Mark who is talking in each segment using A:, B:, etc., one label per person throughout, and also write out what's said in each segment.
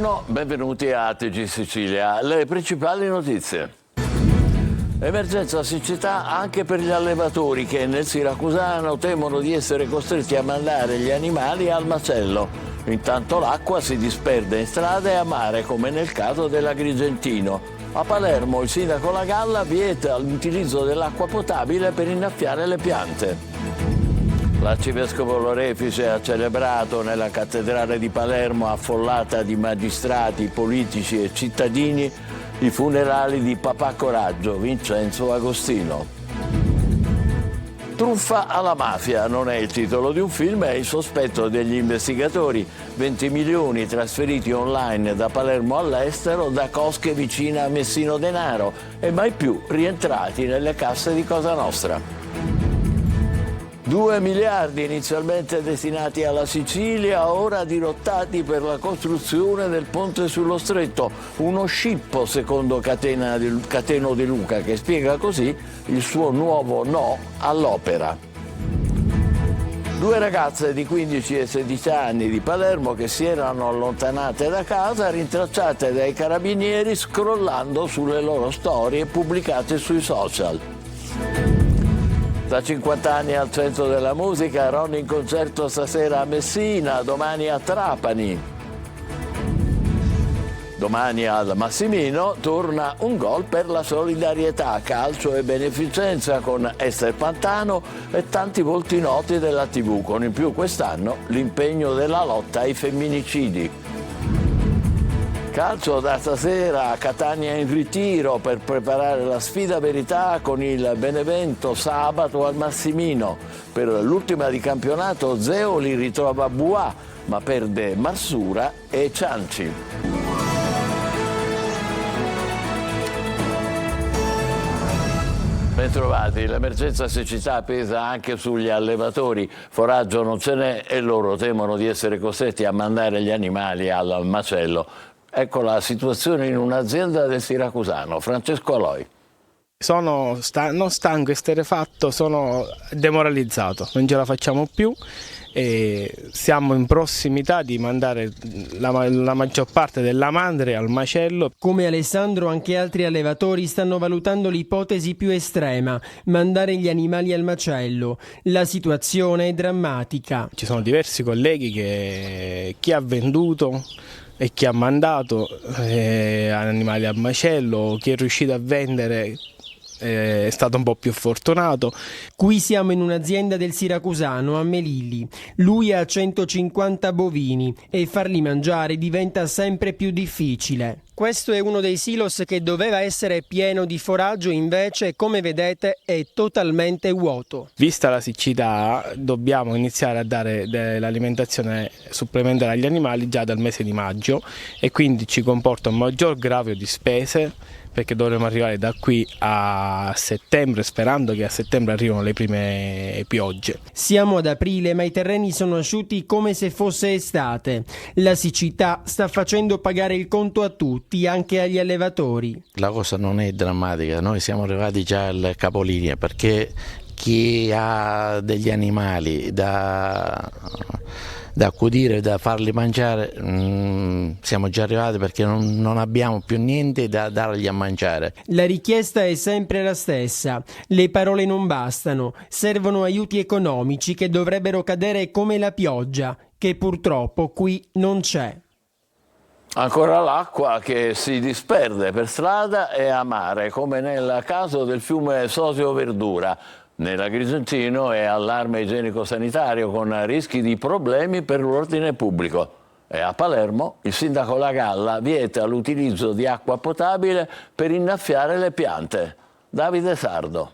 A: Buongiorno, benvenuti a TG Sicilia. Le principali notizie. Emergenza siccità anche per gli allevatori che nel Siracusano temono di essere costretti a mandare gli animali al macello. Intanto l'acqua si disperde in strada e a mare, come nel caso dell'Agrigentino. A Palermo il sindaco La Galla vieta l'utilizzo dell'acqua potabile per innaffiare le piante. L'arcivescovo Lorefice ha celebrato nella cattedrale di Palermo, affollata di magistrati, politici e cittadini, i funerali di Papà Coraggio, Vincenzo Agostino. Truffa alla mafia non è il titolo di un film, è il sospetto degli investigatori. 20 milioni trasferiti online da Palermo all'estero da cosche vicine a Messino Denaro e mai più rientrati nelle casse di Cosa Nostra. 2 miliardi inizialmente destinati alla Sicilia, ora dirottati per la costruzione del ponte sullo Stretto. Uno scippo, secondo Cateno De Luca, che spiega così il suo nuovo no all'opera. 2 ragazze di 15 e 16 anni di Palermo che si erano allontanate da casa, rintracciate dai carabinieri scrollando sulle loro storie pubblicate sui social. Da 50 anni al centro della musica, Ronny in concerto stasera a Messina, domani a Trapani. Domani al Massimino torna un gol per la solidarietà, calcio e beneficenza con Ester Pantano e tanti volti noti della TV, con in più quest'anno l'impegno della lotta ai femminicidi. Calcio da stasera, Catania in ritiro per preparare la sfida verità con il Benevento sabato al Massimino. Per l'ultima di campionato Zeoli ritrova Buà, ma perde Marsura e Cianci. Bentrovati, l'emergenza siccità pesa anche sugli allevatori, foraggio non ce n'è e loro temono di essere costretti a mandare gli animali al macello. Ecco la situazione in un'azienda del Siracusano. Francesco Aloi.
B: Sono non stanco, esterrefatto, sono demoralizzato, non ce la facciamo più e siamo in prossimità di mandare la maggior parte della madre al macello.
C: Come Alessandro, anche altri allevatori stanno valutando l'ipotesi più estrema, mandare gli animali al macello. La situazione è drammatica.
B: Ci sono diversi colleghi che chi ha venduto e chi ha mandato animali al macello, chi è riuscito a vendere è stato un po' più fortunato.
C: Qui siamo in un'azienda del Siracusano, a Melilli. Lui ha 150 bovini e farli mangiare diventa sempre più difficile. Questo è uno dei silos che doveva essere pieno di foraggio, invece, come vedete, è totalmente vuoto.
B: Vista la siccità, dobbiamo iniziare a dare dell'alimentazione supplementare agli animali già dal mese di maggio e quindi ci comporta un maggior gravio di spese, perché dovremo arrivare da qui a settembre, sperando che a settembre arrivino le prime piogge.
C: Siamo ad aprile, ma i terreni sono asciutti come se fosse estate. La siccità sta facendo pagare il conto a tutti, anche agli allevatori.
D: La cosa non è drammatica, noi siamo arrivati già al capolinea, perché chi ha degli animali da accudire, da farli mangiare, siamo già arrivati perché non abbiamo più niente da dargli a mangiare.
C: La richiesta è sempre la stessa, le parole non bastano, servono aiuti economici che dovrebbero cadere come la pioggia, che purtroppo qui non c'è.
A: Ancora l'acqua che si disperde per strada e a mare, come nel caso del fiume Sosio Verdura. Nell'Agrigentino è allarme igienico-sanitario con rischi di problemi per l'ordine pubblico. E a Palermo il sindaco La Galla vieta l'utilizzo di acqua potabile per innaffiare le piante. Davide Sardo.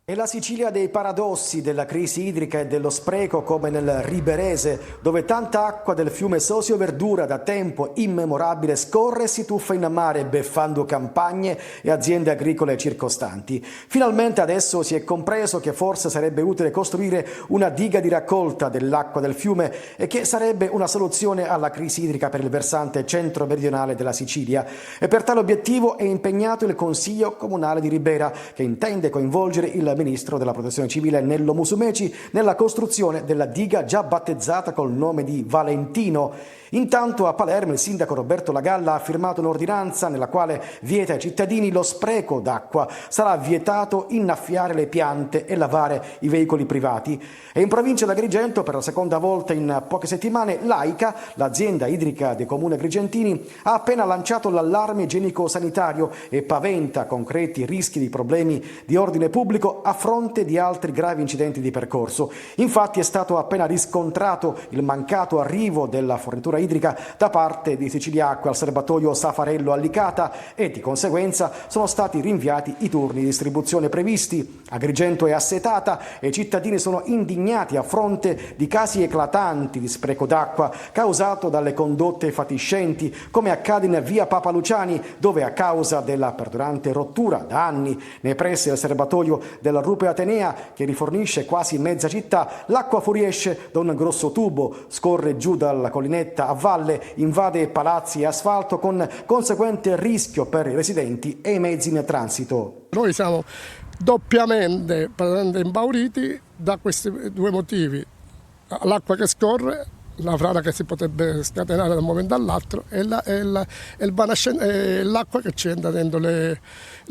E: È la Sicilia dei paradossi, della crisi idrica e dello spreco, come nel Riberese, dove tanta acqua del fiume Sosio Verdura da tempo immemorabile scorre e si tuffa in mare, beffando campagne e aziende agricole circostanti. Finalmente adesso si è compreso che forse sarebbe utile costruire una diga di raccolta dell'acqua del fiume e che sarebbe una soluzione alla crisi idrica per il versante centro-meridionale della Sicilia. E per tale obiettivo è impegnato il Consiglio Comunale di Ribera, che intende coinvolgere il Ministro della Protezione Civile Nello Musumeci nella costruzione della diga già battezzata col nome di Valentino. Intanto a Palermo il sindaco Roberto Lagalla ha firmato un'ordinanza nella quale vieta ai cittadini lo spreco d'acqua. Sarà vietato innaffiare le piante e lavare i veicoli privati. E in provincia di Agrigento, per la seconda volta in poche settimane, l'AICA, l'azienda idrica dei comuni agrigentini, ha appena lanciato l'allarme igienico-sanitario e paventa concreti rischi di problemi di ordine pubblico a fronte di altri gravi incidenti di percorso. Infatti è stato appena riscontrato il mancato arrivo della fornitura idrica da parte di Siciliacque al serbatoio Safarello Allicata e di conseguenza sono stati rinviati i turni di distribuzione previsti. Agrigento è assetata e i cittadini sono indignati a fronte di casi eclatanti di spreco d'acqua causato dalle condotte fatiscenti, come accade in via Papa Luciani, dove a causa della perdurante rottura da anni nei pressi del serbatoio della Rupe Atenea, che rifornisce quasi mezza città, l'acqua fuoriesce da un grosso tubo, scorre giù dalla collinetta a valle, invade palazzi e asfalto con conseguente rischio per i residenti e i mezzi in transito.
F: Noi siamo doppiamente impauriti da questi due motivi: l'acqua che scorre, la frana che si potrebbe scatenare da un momento all'altro e l'acqua che ci entra dentro le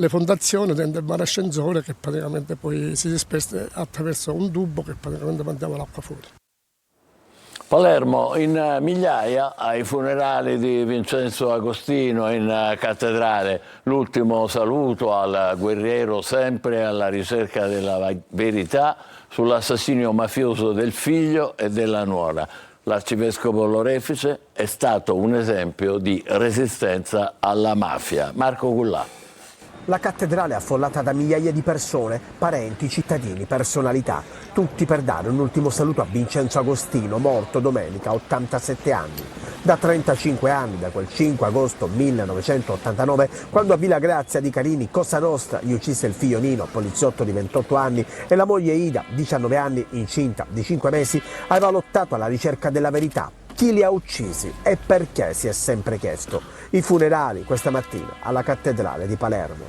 F: fondazioni, dentro il vano ascensore, che praticamente poi si dispersa attraverso un tubo che praticamente mandiamo l'acqua fuori.
A: Palermo in migliaia ai funerali di Vincenzo Agostino in cattedrale. L'ultimo saluto al guerriero sempre alla ricerca della verità sull'assassinio mafioso del figlio e della nuora. L'arcivescovo Lorefice è stato un esempio di resistenza alla mafia. Marco Gullà.
G: La cattedrale è affollata da migliaia di persone, parenti, cittadini, personalità, tutti per dare un ultimo saluto a Vincenzo Agostino, morto domenica, 87 anni. Da 35 anni, da quel 5 agosto 1989, quando a Villa Grazia di Carini, Cosa Nostra, gli uccise il figlio Nino, poliziotto di 28 anni, e la moglie Ida, 19 anni, incinta di 5 mesi, aveva lottato alla ricerca della verità. Chi li ha uccisi e perché, si è sempre chiesto. I funerali questa mattina alla cattedrale di Palermo.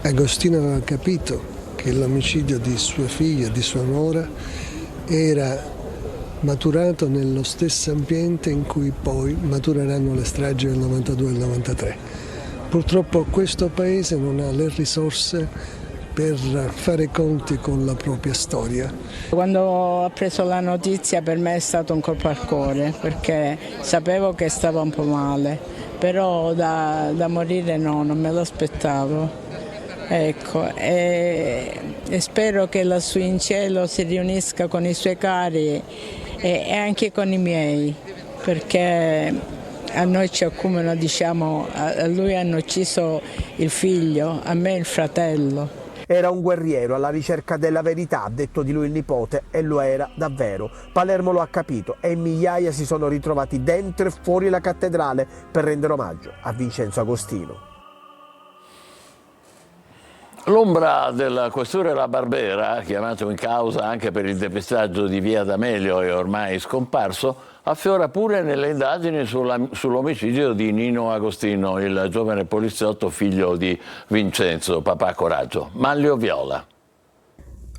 H: Agostino aveva capito che l'omicidio di sua figlia e di sua nuora era maturato nello stesso ambiente in cui poi matureranno le stragi del 92 e del 93. Purtroppo questo paese non ha le risorse per fare conti con la propria storia.
I: Quando ho preso la notizia per me è stato un colpo al cuore, perché sapevo che stava un po' male, però da morire no, non me lo aspettavo. Ecco, e spero che lassù in cielo si riunisca con i suoi cari e anche con i miei, perché a noi ci accumulano, diciamo, a lui hanno ucciso il figlio, a me il fratello.
G: Era un guerriero alla ricerca della verità, ha detto di lui il nipote, e lo era davvero. Palermo lo ha capito e migliaia si sono ritrovati dentro e fuori la cattedrale per rendere omaggio a Vincenzo Agostino.
A: L'ombra del questore La Barbera, chiamato in causa anche per il depistaggio di Via D'Amelio e ormai scomparso, affiora pure nelle indagini sull'omicidio di Nino Agostino, il giovane poliziotto figlio di Vincenzo, papà coraggio. Manlio Viola.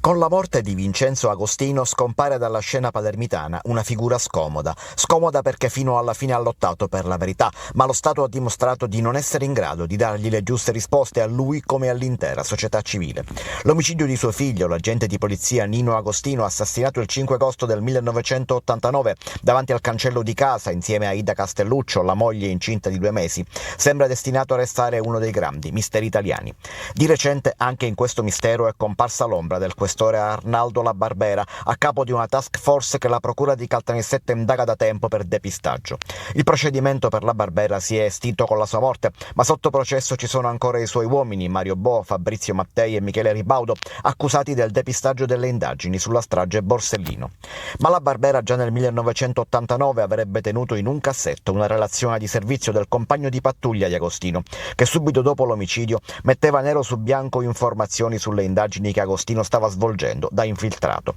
J: Con la morte di Vincenzo Agostino scompare dalla scena palermitana una figura scomoda. Scomoda perché fino alla fine ha lottato per la verità, ma lo Stato ha dimostrato di non essere in grado di dargli le giuste risposte a lui come all'intera società civile. L'omicidio di suo figlio, l'agente di polizia Nino Agostino, assassinato il 5 agosto del 1989 davanti al cancello di casa insieme a Ida Castelluccio, la moglie incinta di 2 mesi, sembra destinato a restare uno dei grandi misteri italiani. Di recente anche in questo mistero è comparsa l'ombra del questore Arnaldo La Barbera, a capo di una task force che la procura di Caltanissetta indaga da tempo per depistaggio. Il procedimento per La Barbera si è estinto con la sua morte, ma sotto processo ci sono ancora i suoi uomini, Mario Bo, Fabrizio Mattei e Michele Ribaudo, accusati del depistaggio delle indagini sulla strage Borsellino. Ma La Barbera già nel 1989 avrebbe tenuto in un cassetto una relazione di servizio del compagno di pattuglia di Agostino, che subito dopo l'omicidio metteva nero su bianco informazioni sulle indagini che Agostino stava svolgendo svolgendo da infiltrato.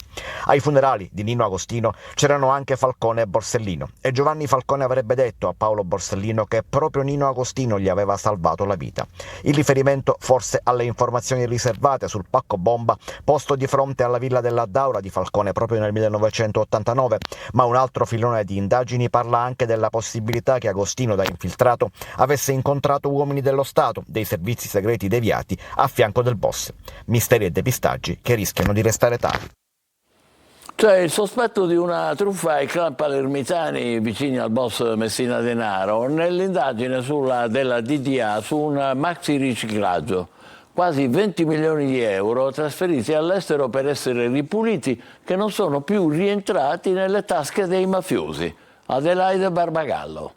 J: Ai funerali di Nino Agostino c'erano anche Falcone e Borsellino, e Giovanni Falcone avrebbe detto a Paolo Borsellino che proprio Nino Agostino gli aveva salvato la vita. Il riferimento forse alle informazioni riservate sul pacco bomba posto di fronte alla villa della Daura di Falcone proprio nel 1989, ma un altro filone di indagini parla anche della possibilità che Agostino, da infiltrato, avesse incontrato uomini dello Stato, dei servizi segreti deviati a fianco del boss. Misteri e depistaggi che rischiano di restare tali.
A: C'è il sospetto di una truffa ai clan palermitani vicini al boss Messina Denaro nell'indagine della DDA su un maxi riciclaggio. Quasi 20 milioni di euro trasferiti all'estero per essere ripuliti, che non sono più rientrati nelle tasche dei mafiosi. Adelaide Barbagallo.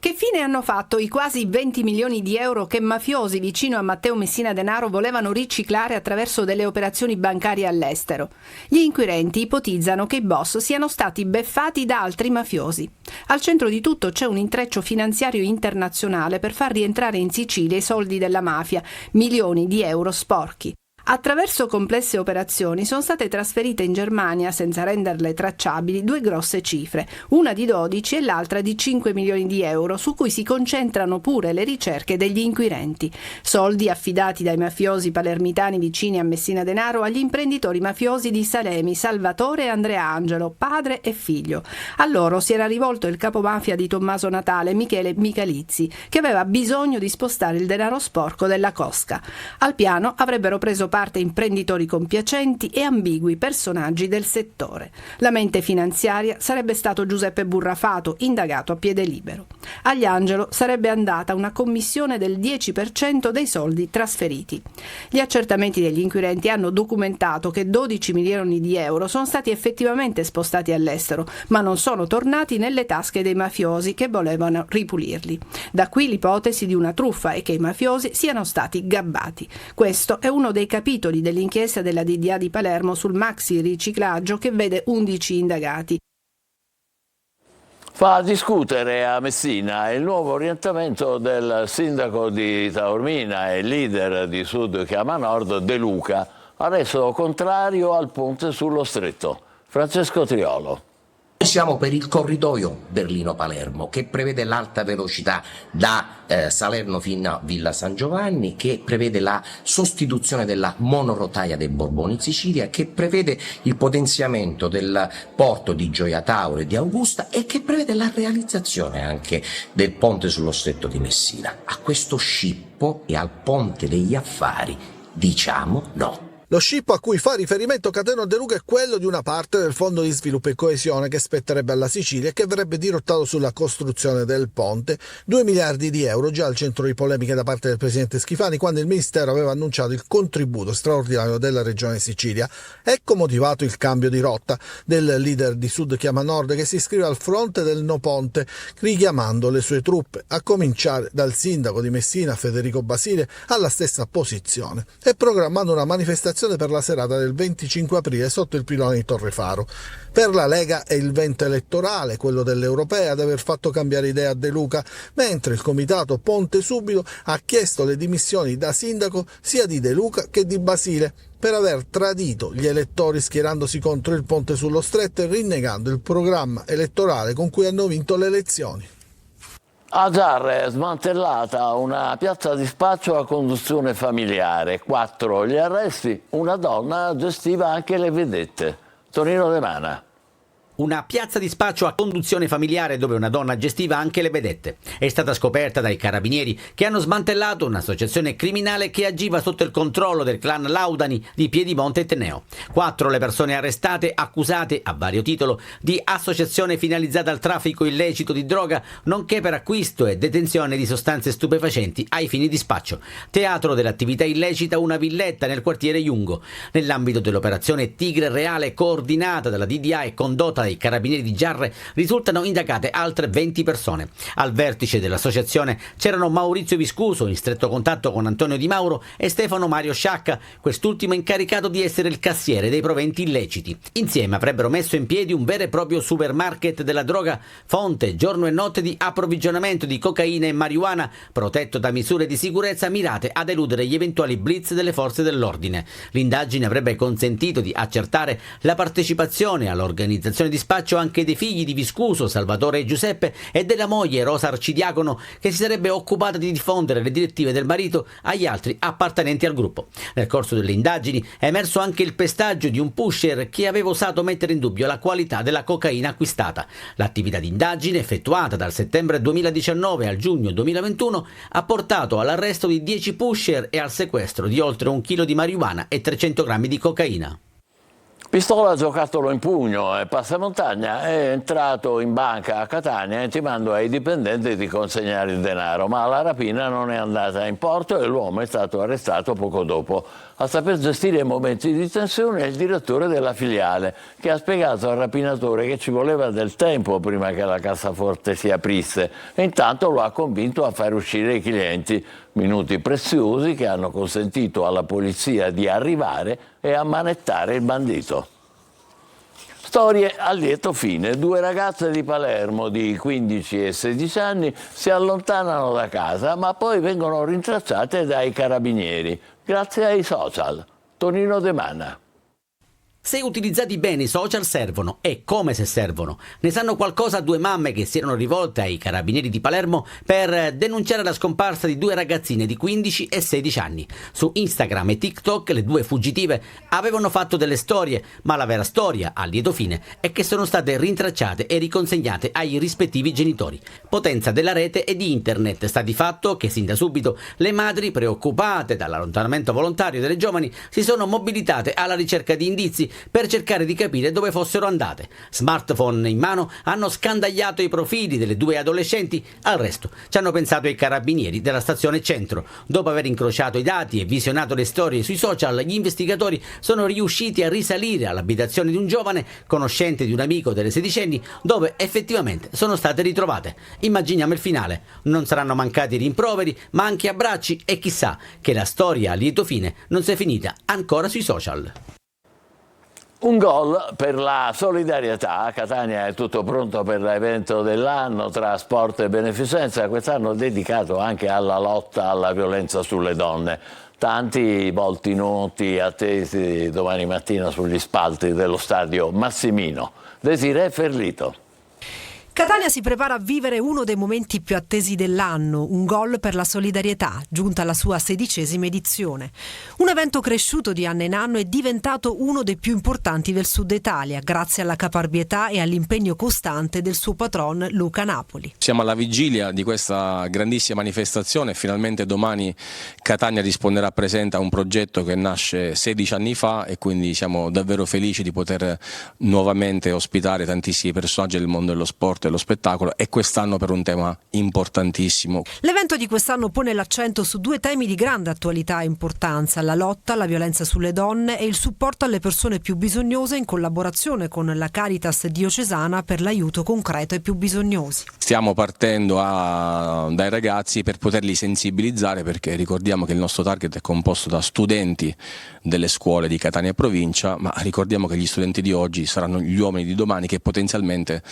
K: Che fine hanno fatto i quasi 20 milioni di euro che mafiosi vicino a Matteo Messina Denaro volevano riciclare attraverso delle operazioni bancarie all'estero? Gli inquirenti ipotizzano che i boss siano stati beffati da altri mafiosi. Al centro di tutto c'è un intreccio finanziario internazionale per far rientrare in Sicilia i soldi della mafia, milioni di euro sporchi. Attraverso complesse operazioni sono state trasferite in Germania, senza renderle tracciabili, due grosse cifre, una di 12 e l'altra di 5 milioni di euro, su cui si concentrano pure le ricerche degli inquirenti. Soldi affidati dai mafiosi palermitani vicini a Messina Denaro agli imprenditori mafiosi di Salemi, Salvatore e Andrea Angelo, padre e figlio. A loro si era rivolto il capomafia di Tommaso Natale, Michele Michalizzi, che aveva bisogno di spostare il denaro sporco della cosca. Al piano avrebbero preso parte imprenditori compiacenti e ambigui personaggi del settore. La mente finanziaria sarebbe stato Giuseppe Burrafato, indagato a piede libero. Agli Angelo sarebbe andata una commissione del 10% dei soldi trasferiti. Gli accertamenti degli inquirenti hanno documentato che 12 milioni di euro sono stati effettivamente spostati all'estero, ma non sono tornati nelle tasche dei mafiosi che volevano ripulirli. Da qui l'ipotesi di una truffa e che i mafiosi siano stati gabbati. Questo è uno dei capitoli dell'inchiesta della DDA di Palermo sul maxi riciclaggio che vede 11 indagati.
A: Fa discutere a Messina il nuovo orientamento del sindaco di Taormina e leader di Sud Chiama Nord, De Luca, adesso contrario al ponte sullo Stretto. Francesco Triolo.
L: Siamo per il corridoio Berlino-Palermo, che prevede l'alta velocità da Salerno fino a Villa San Giovanni, che prevede la sostituzione della monorotaia dei Borboni in Sicilia, che prevede il potenziamento del porto di Gioia Tauro e di Augusta e che prevede la realizzazione anche del ponte sullo Stretto di Messina. A questo scippo e al ponte degli affari diciamo no.
M: Lo scippo a cui fa riferimento Cateno De Luca è quello di una parte del Fondo di Sviluppo e Coesione che spetterebbe alla Sicilia e che verrebbe dirottato sulla costruzione del ponte. 2 miliardi di euro, già al centro di polemiche da parte del presidente Schifani quando il Ministero aveva annunciato il contributo straordinario della Regione Sicilia. Ecco motivato il cambio di rotta del leader di Sud Chiama Nord, che si iscrive al fronte del no ponte richiamando le sue truppe, a cominciare dal sindaco di Messina Federico Basile alla stessa posizione, e programmando una manifestazione per la serata del 25 aprile sotto il pilone di Torrefaro. Per la Lega è il vento elettorale, quello dell'Europea, ad aver fatto cambiare idea a De Luca, mentre il comitato Ponte Subito ha chiesto le dimissioni da sindaco sia di De Luca che di Basile per aver tradito gli elettori schierandosi contro il ponte sullo Stretto e rinnegando il programma elettorale con cui hanno vinto le elezioni.
A: A Giarre è smantellata una piazza di spaccio a conduzione familiare. 4 gli arresti, una donna gestiva anche le vedette. Tonino De Mana.
N: Una piazza di spaccio a conduzione familiare dove una donna gestiva anche le vedette. È stata scoperta dai carabinieri che hanno smantellato un'associazione criminale che agiva sotto il controllo del clan Laudani di Piedimonte e Teneo. 4 le persone arrestate, accusate a vario titolo di associazione finalizzata al traffico illecito di droga, nonché per acquisto e detenzione di sostanze stupefacenti ai fini di spaccio. Teatro dell'attività illecita una villetta nel quartiere Jungo. Nell'ambito dell'operazione Tigre Reale, coordinata dalla DDA e condotta dai dai carabinieri di Giarre risultano indagate altre 20 persone. Al vertice dell'associazione c'erano Maurizio Viscuso, in stretto contatto con Antonio Di Mauro, e Stefano Mario Sciacca, quest'ultimo incaricato di essere il cassiere dei proventi illeciti. Insieme avrebbero messo in piedi un vero e proprio supermarket della droga, fonte giorno e notte di approvvigionamento di cocaina e marijuana, protetto da misure di sicurezza mirate ad eludere gli eventuali blitz delle forze dell'ordine. L'indagine avrebbe consentito di accertare la partecipazione all'organizzazione di spaccio anche dei figli di Viscuso, Salvatore e Giuseppe, e della moglie Rosa Arcidiacono, che si sarebbe occupata di diffondere le direttive del marito agli altri appartenenti al gruppo. Nel corso delle indagini è emerso anche il pestaggio di un pusher che aveva osato mettere in dubbio la qualità della cocaina acquistata. L'attività di indagine, effettuata dal settembre 2019 al giugno 2021, ha portato all'arresto di 10 pusher e al sequestro di oltre 1 chilo di marijuana e 300 grammi di cocaina.
A: Pistola, giocattolo in pugno e passamontagna è entrato in banca a Catania intimando ai dipendenti di consegnare il denaro, ma la rapina non è andata in porto e l'uomo è stato arrestato poco dopo. A saper gestire i momenti di tensione è il direttore della filiale, che ha spiegato al rapinatore che ci voleva del tempo prima che la cassaforte si aprisse e intanto lo ha convinto a far uscire i clienti. Minuti preziosi che hanno consentito alla polizia di arrivare e ammanettare il bandito. Storie a lieto fine. 2 ragazze di Palermo di 15 e 16 anni si allontanano da casa, ma poi vengono rintracciate dai carabinieri, grazie ai social. Tonino De Mana.
N: Se utilizzati bene i social servono, e come se servono. Ne sanno qualcosa 2 mamme che si erano rivolte ai carabinieri di Palermo per denunciare la scomparsa di 2 ragazzine di 15 e 16 anni. Su Instagram e TikTok le 2 fuggitive avevano fatto delle storie, ma la vera storia, a lieto fine, è che sono state rintracciate e riconsegnate ai rispettivi genitori. Potenza della rete e di internet sta di fatto che sin da subito le madri, preoccupate dall'allontanamento volontario delle giovani, si sono mobilitate alla ricerca di indizi per cercare di capire dove fossero andate. Smartphone in mano hanno scandagliato i profili delle 2 adolescenti, al resto ci hanno pensato i carabinieri della stazione Centro. Dopo aver incrociato i dati e visionato le storie sui social, gli investigatori sono riusciti a risalire all'abitazione di un giovane, conoscente di un amico delle sedicenni, dove effettivamente sono state ritrovate. Immaginiamo il finale: non saranno mancati rimproveri, ma anche abbracci, e chissà che la storia a lieto fine non sia finita ancora sui social.
A: Un gol per la solidarietà. A Catania è tutto pronto per l'evento dell'anno tra sport e beneficenza, quest'anno dedicato anche alla lotta alla violenza sulle donne. Tanti volti noti attesi domani mattina sugli spalti dello stadio Massimino. Desiree Ferlito.
O: Catania si prepara a vivere uno dei momenti più attesi dell'anno, un gol per la solidarietà, giunta alla sua 16ª edizione. Un evento cresciuto di anno in anno e diventato uno dei più importanti del Sud Italia, grazie alla caparbietà e all'impegno costante del suo patron Luca Napoli.
P: Siamo alla vigilia di questa grandissima manifestazione e finalmente domani Catania risponderà presente a un progetto che nasce 16 anni fa e quindi siamo davvero felici di poter nuovamente ospitare tantissimi personaggi del mondo dello sport e lo spettacolo, e quest'anno per un tema importantissimo.
O: L'evento di quest'anno pone l'accento su 2 temi di grande attualità e importanza: la lotta alla violenza sulle donne e il supporto alle persone più bisognose, in collaborazione con la Caritas diocesana per l'aiuto concreto ai più bisognosi.
P: Stiamo partendo dai ragazzi per poterli sensibilizzare, perché ricordiamo che il nostro target è composto da studenti delle scuole di Catania e provincia, ma ricordiamo che gli studenti di oggi saranno gli uomini di domani che potenzialmente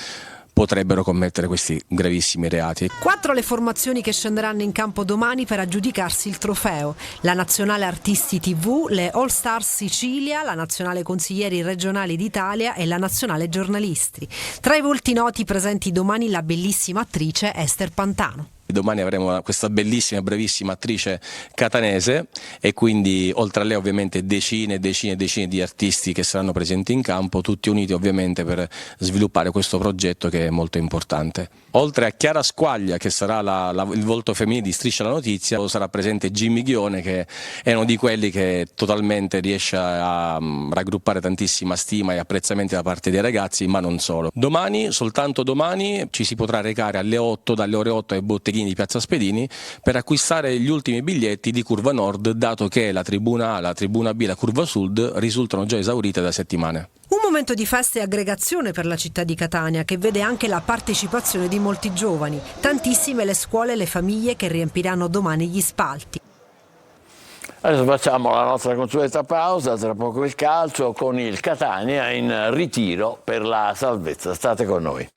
P: potrebbero commettere questi gravissimi reati.
O: 4 le formazioni che scenderanno in campo domani per aggiudicarsi il trofeo: la Nazionale Artisti TV, le All Stars Sicilia, la Nazionale Consiglieri Regionali d'Italia e la Nazionale Giornalisti. Tra i volti noti presenti domani la bellissima attrice Ester Pantano.
P: Domani avremo questa bellissima e bravissima attrice catanese e quindi oltre a lei ovviamente decine di artisti che saranno presenti in campo, tutti uniti ovviamente per sviluppare questo progetto che è molto importante. Oltre a Chiara Squaglia, che sarà il volto femminile di Striscia la Notizia, sarà presente Jimmy Ghione, che è uno di quelli che totalmente riesce a raggruppare tantissima stima e apprezzamenti da parte dei ragazzi, ma non solo. Domani, soltanto domani, ci si potrà recare alle 8, dalle ore 8 ai botteghi Spedini di Piazza Spedini per acquistare gli ultimi biglietti di Curva Nord, dato che la tribuna A, la tribuna B e la Curva Sud risultano già esaurite da settimane.
O: Un momento di festa e aggregazione per la città di Catania, che vede anche la partecipazione di molti giovani, tantissime le scuole e le famiglie che riempiranno domani gli spalti.
A: Adesso facciamo la nostra consueta pausa, tra poco il calcio con il Catania in ritiro per la salvezza. State con noi.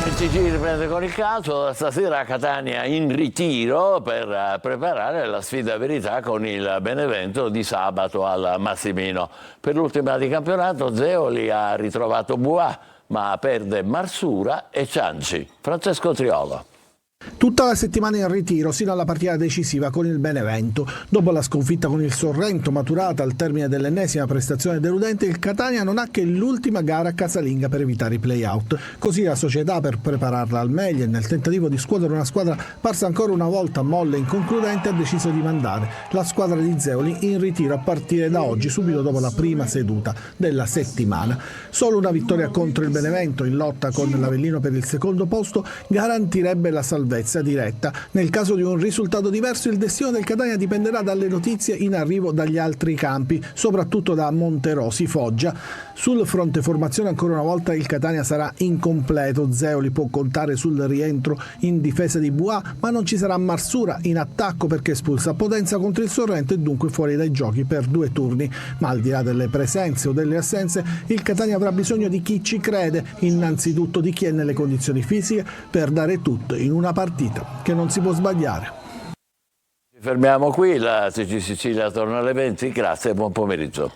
A: Il TG riprende con il calcio, stasera Catania in ritiro per preparare la sfida verità con il Benevento di sabato al Massimino. Per l'ultima di campionato Zeoli ha ritrovato Buà, ma perde Marsura e Cianci. Francesco Triolo.
M: Tutta la settimana in ritiro sino alla partita decisiva con il Benevento. Dopo la sconfitta con il Sorrento maturata al termine dell'ennesima prestazione deludente, il Catania non ha che l'ultima gara casalinga per evitare i play-out. Così la società, per prepararla al meglio e nel tentativo di scuotere una squadra parsa ancora una volta molle e inconcludente, ha deciso di mandare la squadra di Zeoli in ritiro a partire da oggi, subito dopo la prima seduta della settimana. Solo una vittoria contro il Benevento, in lotta con l'Avellino per il secondo posto, garantirebbe la salvezza diretta. Nel caso di un risultato diverso, il destino del Catania dipenderà dalle notizie in arrivo dagli altri campi, soprattutto da Monterosi Foggia. Sul fronte formazione ancora una volta il Catania sarà incompleto. Zeoli può contare sul rientro in difesa di Buà, ma non ci sarà Marsura in attacco perché espulsa a Potenza contro il Sorrento e dunque fuori dai giochi per 2 turni. Ma al di là delle presenze o delle assenze, il Catania avrà bisogno di chi ci crede, innanzitutto di chi è nelle condizioni fisiche per dare tutto in una partita che non si può sbagliare.
A: Ci fermiamo qui, la TG Sicilia torna alle 20, grazie e buon pomeriggio.